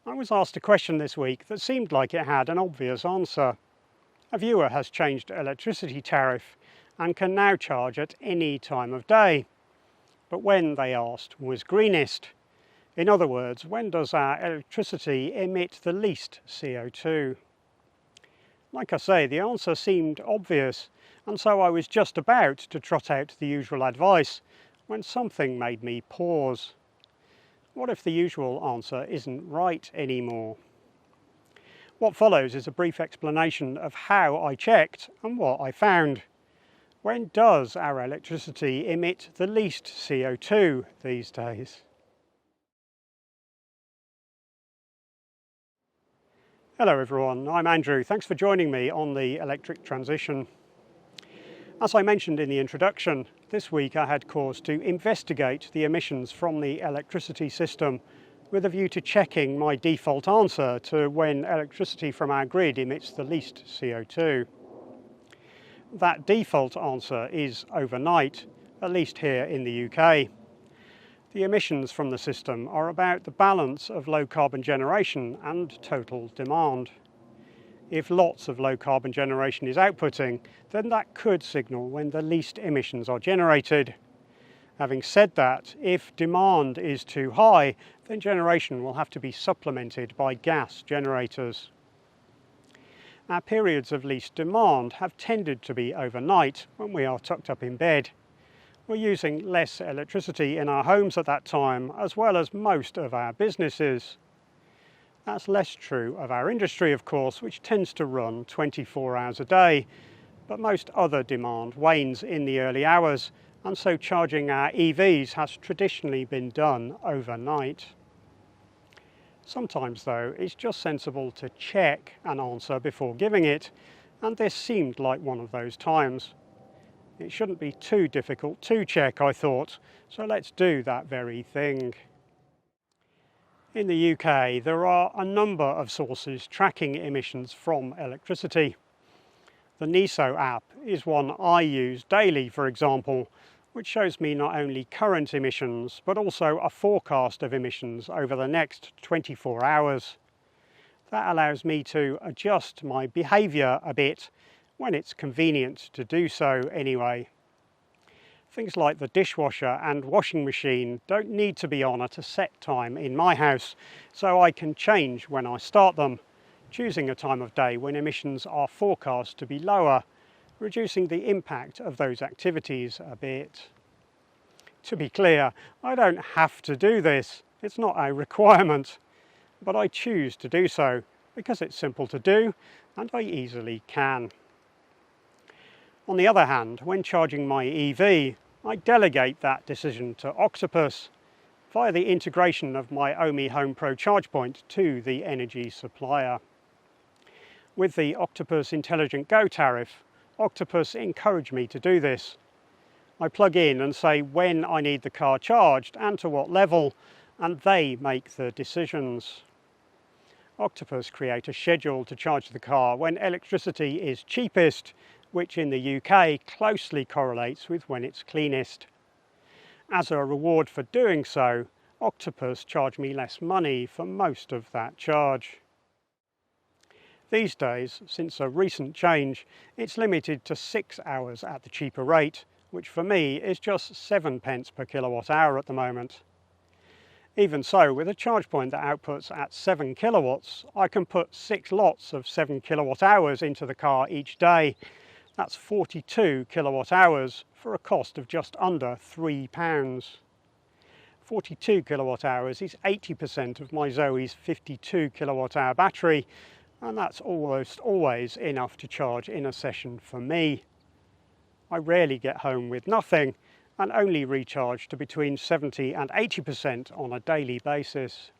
I was asked a question this week that seemed like it had an obvious answer. A viewer has changed electricity tariff and can now charge at any time of day. But when, they asked, was greenest? In other words, when does our electricity emit the least CO2? Like I say, the answer seemed obvious, and so I was just about to trot out the usual advice when something made me pause. What if the usual answer isn't right anymore? What follows is a brief explanation of how I checked and what I found. When does our electricity emit the least CO2 these days? Hello everyone, I'm Andrew. Thanks for joining me on the electric transition. As I mentioned in the introduction, this week I had cause to investigate the emissions from the electricity system with a view to checking my default answer to when electricity from our grid emits the least CO2. That default answer is overnight, at least here in the UK. The emissions from the system are about the balance of low carbon generation and total demand. If lots of low carbon generation is outputting, then that could signal when the least emissions are generated. Having said that, if demand is too high, then generation will have to be supplemented by gas generators. Our periods of least demand have tended to be overnight when we are tucked up in bed. We're using less electricity in our homes at that time, as well as most of our businesses. That's less true of our industry, of course, which tends to run 24 hours a day, but most other demand wanes in the early hours, and so charging our EVs has traditionally been done overnight. Sometimes, though, it's just sensible to check an answer before giving it, and this seemed like one of those times. It shouldn't be too difficult to check, I thought, so let's do that very thing. In the UK, there are a number of sources tracking emissions from electricity. The NESO app is one I use daily, for example, which shows me not only current emissions, but also a forecast of emissions over the next 24 hours. That allows me to adjust my behaviour a bit when it's convenient to do so anyway. Things like the dishwasher and washing machine don't need to be on at a set time in my house, so I can change when I start them, choosing a time of day when emissions are forecast to be lower, reducing the impact of those activities a bit. To be clear, I don't have to do this, it's not a requirement, but I choose to do so because it's simple to do and I easily can. On the other hand, when charging my EV, I delegate that decision to Octopus via the integration of my Ohmi Home Pro charge point to the energy supplier. With the Octopus Intelligent Go tariff, Octopus encourage me to do this. I plug in and say when I need the car charged and to what level, and they make the decisions. Octopus create a schedule to charge the car when electricity is cheapest, which in the UK closely correlates with when it's cleanest. As a reward for doing so, Octopus charge me less money for most of that charge. These days, since a recent change, it's limited to 6 hours at the cheaper rate, which for me is just 7 pence per kilowatt hour at the moment. Even so, with a charge point that outputs at 7 kilowatts, I can put 6 lots of 7 kilowatt hours into the car each day. That's 42 kilowatt hours for a cost of just under £3. 42 kilowatt hours is 80% of my Zoe's 52 kilowatt hour battery, and that's almost always enough to charge in a session for me. I rarely get home with nothing and only recharge to between 70 and 80% on a daily basis.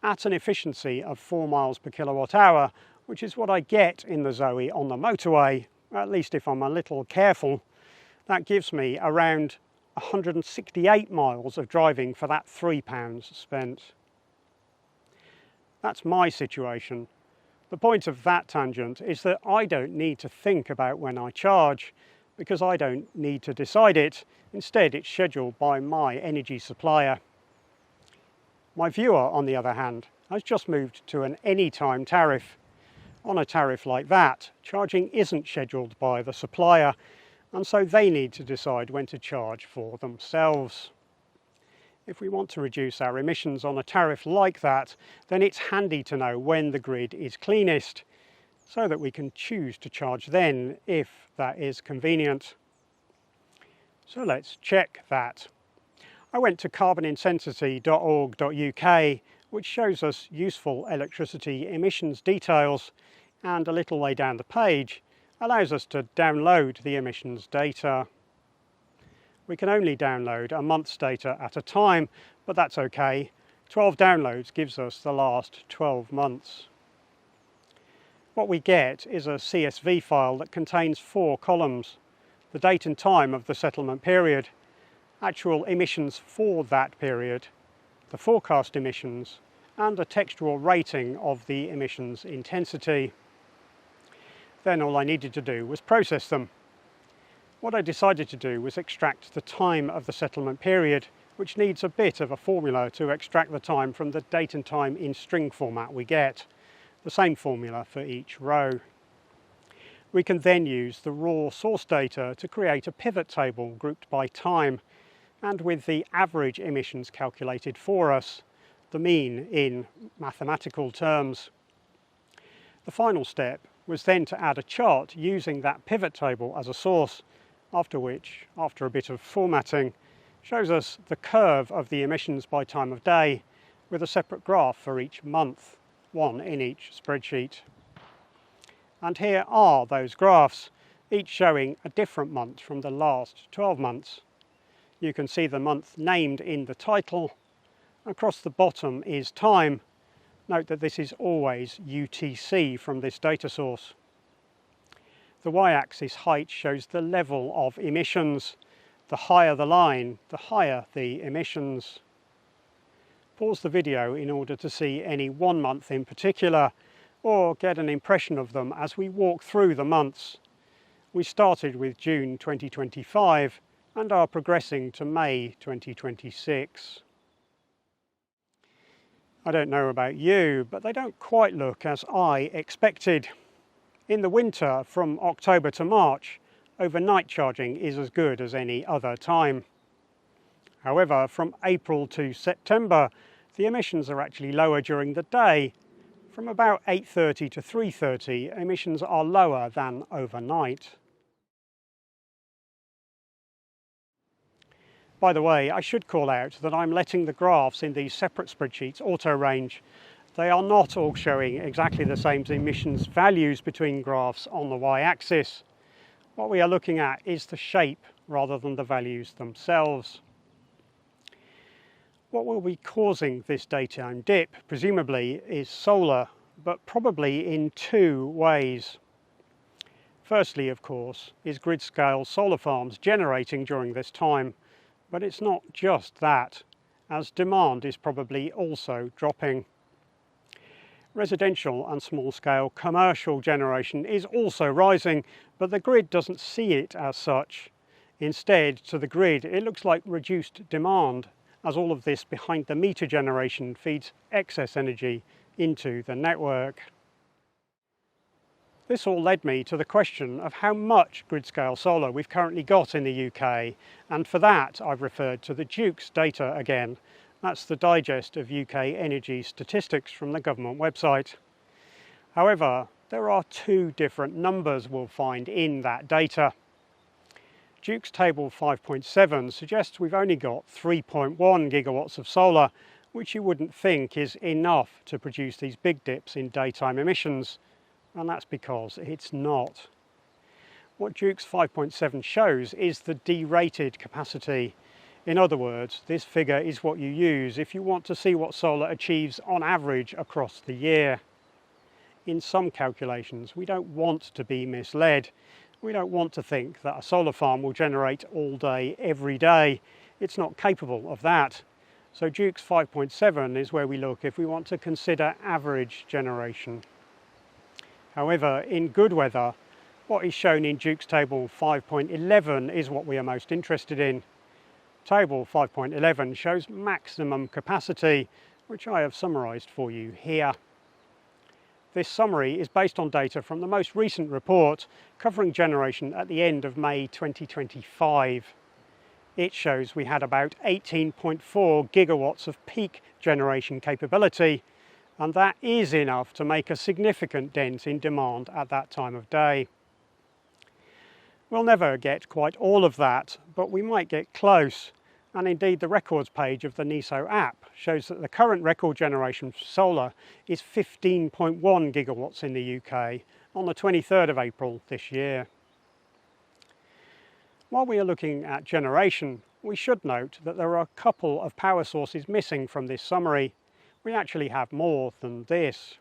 At an efficiency of 4 miles per kilowatt hour, which is what I get in the Zoe on the motorway, at least if I'm a little careful, that gives me around 168 miles of driving for that £3 spent. That's my situation. The point of that tangent is that I don't need to think about when I charge, because I don't need to decide it. Instead, it's scheduled by my energy supplier. My viewer, on the other hand, has just moved to an anytime tariff. On a tariff like that, charging isn't scheduled by the supplier, and so they need to decide when to charge for themselves. If we want to reduce our emissions on a tariff like that, then it's handy to know when the grid is cleanest, so that we can choose to charge then if that is convenient. So let's check that. I went to carbonintensity.org.uk, which shows us useful electricity emissions details, and a little way down the page allows us to download the emissions data. We can only download a month's data at a time, but that's okay. 12 downloads gives us the last 12 months. What we get is a CSV file that contains 4 columns: the date and time of the settlement period, actual emissions for that period, the forecast emissions, and a textual rating of the emissions intensity. Then all I needed to do was process them. What I decided to do was extract the time of the settlement period, which needs a bit of a formula to extract the time from the date and time in string format we get, the same formula for each row. We can then use the raw source data to create a pivot table grouped by time, and with the average emissions calculated for us, the mean in mathematical terms. The final step was then to add a chart using that pivot table as a source, after which, after a bit of formatting, shows us the curve of the emissions by time of day with a separate graph for each month, one in each spreadsheet. And here are those graphs, each showing a different month from the last 12 months. You can see the month named in the title. Across the bottom is time. Note that this is always UTC from this data source. The y-axis height shows the level of emissions. The higher the line, the higher the emissions. Pause the video in order to see any one month in particular, or get an impression of them as we walk through the months. We started with June 2025 and are progressing to May 2026. I don't know about you, but they don't quite look as I expected. In the winter, from October to March, overnight charging is as good as any other time. However, from April to September, the emissions are actually lower during the day. From about 8:30 to 3:30, emissions are lower than overnight. By the way, I should call out that I'm letting the graphs in these separate spreadsheets auto-range. They are not all showing exactly the same emissions values between graphs on the y-axis. What we are looking at is the shape rather than the values themselves. What will be causing this daytime dip, presumably, is solar, but probably in 2 ways. Firstly, of course, is grid-scale solar farms generating during this time, but it's not just that, as demand is probably also dropping. Residential and small-scale commercial generation is also rising, but the grid doesn't see it as such. Instead, to the grid, it looks like reduced demand, as all of this behind-the-meter generation feeds excess energy into the network. This all led me to the question of how much grid-scale solar we've currently got in the UK, and for that I've referred to the Duke's data again. That's the digest of UK energy statistics from the government website. However, there are 2 different numbers we'll find in that data. Duke's table 5.7 suggests we've only got 3.1 gigawatts of solar, which you wouldn't think is enough to produce these big dips in daytime emissions, and that's because it's not. What Duke's 5.7 shows is the derated capacity. In other words, this figure is what you use if you want to see what solar achieves on average across the year. In some calculations, we don't want to be misled. We don't want to think that a solar farm will generate all day, every day. It's not capable of that. So Duke's 5.7 is where we look if we want to consider average generation. However, in good weather, what is shown in Duke's table 5.11 is what we are most interested in. Table 5.11 shows maximum capacity, which I have summarised for you here. This summary is based on data from the most recent report covering generation at the end of May 2025. It shows we had about 18.4 gigawatts of peak generation capability, and that is enough to make a significant dent in demand at that time of day. We'll never get quite all of that, but we might get close. And indeed the records page of the NESO app shows that the current record generation for solar is 15.1 gigawatts in the UK on the 23rd of April this year. While we are looking at generation, we should note that there are a couple of power sources missing from this summary. We actually have more than this.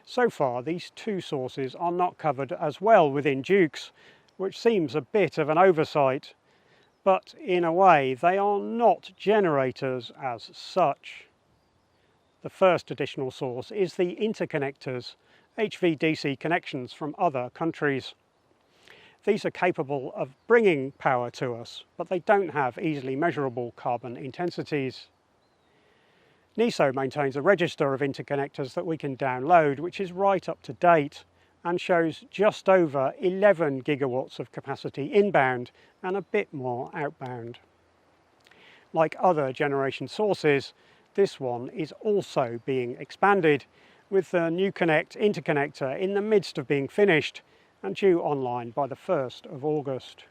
So far, these two sources are not covered as well within Dukes, which seems a bit of an oversight. But in a way, they are not generators as such. The first additional source is the Interconnectors, HVDC connections from other countries. These are capable of bringing power to us, but they don't have easily measurable carbon intensities. NESO maintains a register of interconnectors that we can download, which is right up to date and shows just over 11 gigawatts of capacity inbound and a bit more outbound. Like other generation sources, this one is also being expanded, with the NewConnect interconnector in the midst of being finished and due online by the 1st of August.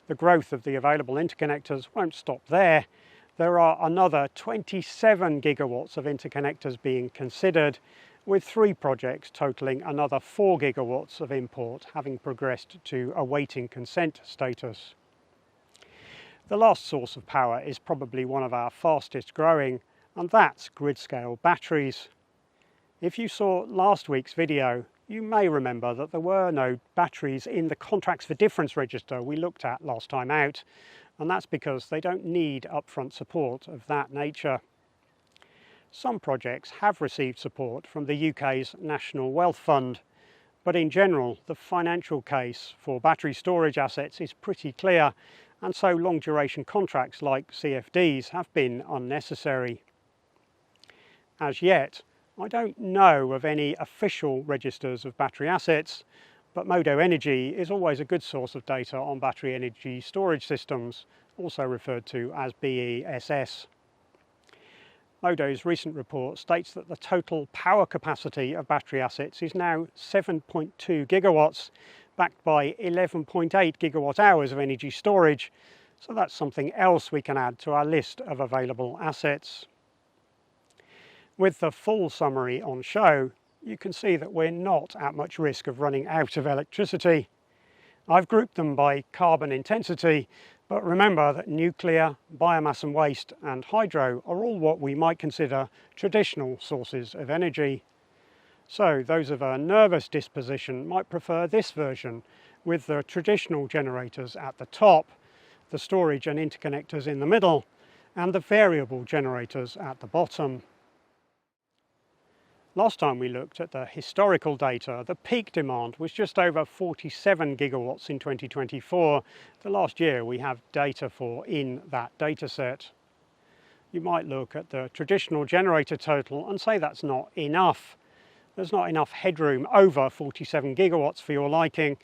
The growth of the available interconnectors won't stop there. There are another 27 gigawatts of interconnectors being considered, with 3 projects totaling another 4 gigawatts of import having progressed to awaiting consent status. The last source of power is probably one of our fastest growing, and that's grid-scale batteries. If you saw last week's video, you may remember that there were no batteries in the contracts for difference register we looked at last time out, and that's because they don't need upfront support of that nature. Some projects have received support from the UK's National Wealth Fund, but in general the financial case for battery storage assets is pretty clear, and so long duration contracts like CFDs have been unnecessary. As yet, I don't know of any official registers of battery assets, but Modo Energy is always a good source of data on battery energy storage systems, also referred to as BESS. Modo's recent report states that the total power capacity of battery assets is now 7.2 gigawatts, backed by 11.8 gigawatt hours of energy storage, so that's something else we can add to our list of available assets. With the full summary on show, you can see that we're not at much risk of running out of electricity. I've grouped them by carbon intensity, but remember that nuclear, biomass and waste and hydro are all what we might consider traditional sources of energy. So those of a nervous disposition might prefer this version, with the traditional generators at the top, the storage and interconnectors in the middle, and the variable generators at the bottom. Last time we looked at the historical data, the peak demand was just over 47 gigawatts in 2024, the last year we have data for in that data set. You might look at the traditional generator total and say that's not enough. There's not enough headroom over 47 gigawatts for your liking,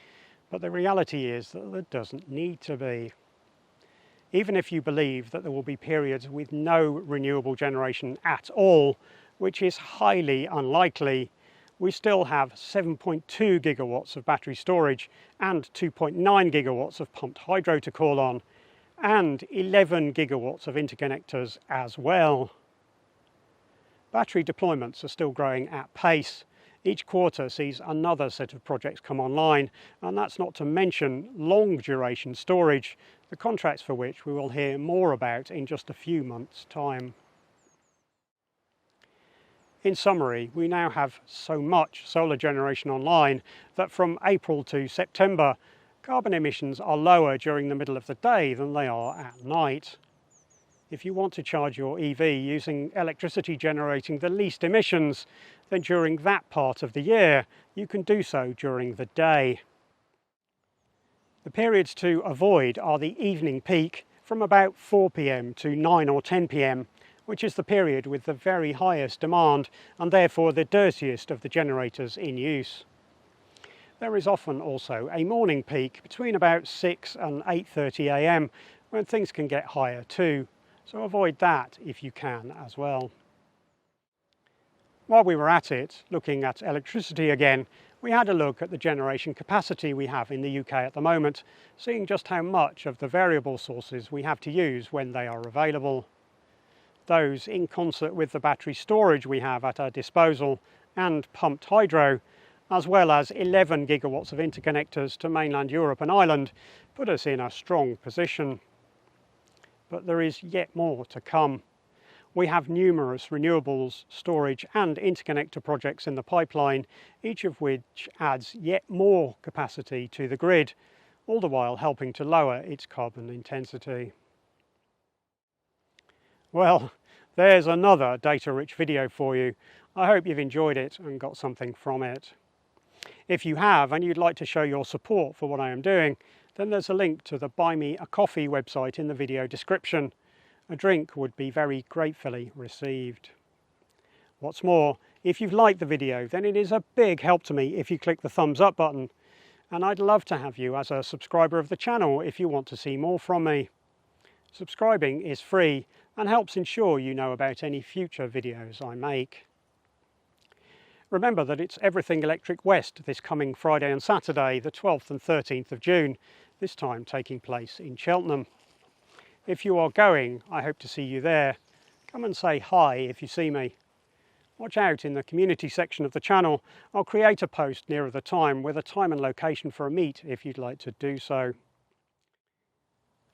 but the reality is that there doesn't need to be. Even if you believe that there will be periods with no renewable generation at all, which is highly unlikely, we still have 7.2 gigawatts of battery storage and 2.9 gigawatts of pumped hydro to call on, and 11 gigawatts of interconnectors as well. Battery deployments are still growing at pace. Each quarter sees another set of projects come online, and that's not to mention long duration storage, the contracts for which we will hear more about in just a few months' time. In summary, we now have so much solar generation online that from April to September, carbon emissions are lower during the middle of the day than they are at night. If you want to charge your EV using electricity generating the least emissions, then during that part of the year, you can do so during the day. The periods to avoid are the evening peak from about 4 p.m. to 9 or 10 p.m, which is the period with the very highest demand and therefore the dirtiest of the generators in use. There is often also a morning peak between about 6 and 8:30 AM when things can get higher too, so avoid that if you can as well. While we were at it, looking at electricity again, we had a look at the generation capacity we have in the UK at the moment, seeing just how much of the variable sources we have to use when they are available. Those, in concert with the battery storage we have at our disposal and pumped hydro, as well as 11 gigawatts of interconnectors to mainland Europe and Ireland, put us in a strong position. But there is yet more to come. We have numerous renewables, storage and interconnector projects in the pipeline, each of which adds yet more capacity to the grid, all the while helping to lower its carbon intensity. Well, there's another data-rich video for you. I hope you've enjoyed it and got something from it. If you have and you'd like to show your support for what I am doing, then there's a link to the Buy Me a Coffee website in the video description. A drink would be very gratefully received. What's more, if you've liked the video, then it is a big help to me if you click the thumbs up button. And I'd love to have you as a subscriber of the channel if you want to see more from me. Subscribing is free and helps ensure you know about any future videos I make. Remember that it's Everything Electric West this coming Friday and Saturday, the 12th and 13th of June, this time taking place in Cheltenham. If you are going, I hope to see you there. Come and say hi if you see me. Watch out in the community section of the channel. I'll create a post nearer the time with a time and location for a meet if you'd like to do so.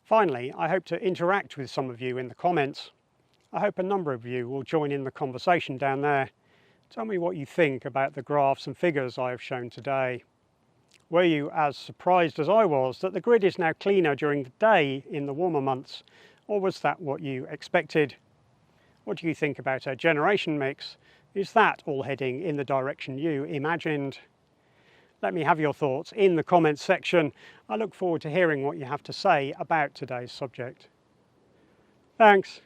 Finally, I hope to interact with some of you in the comments. I hope a number of you will join in the conversation down there. Tell me what you think about the graphs and figures I have shown today. Were you as surprised as I was that the grid is now cleaner during the day in the warmer months, or was that what you expected? What do you think about our generation mix? Is that all heading in the direction you imagined? Let me have your thoughts in the comments section. I look forward to hearing what you have to say about today's subject. Thanks.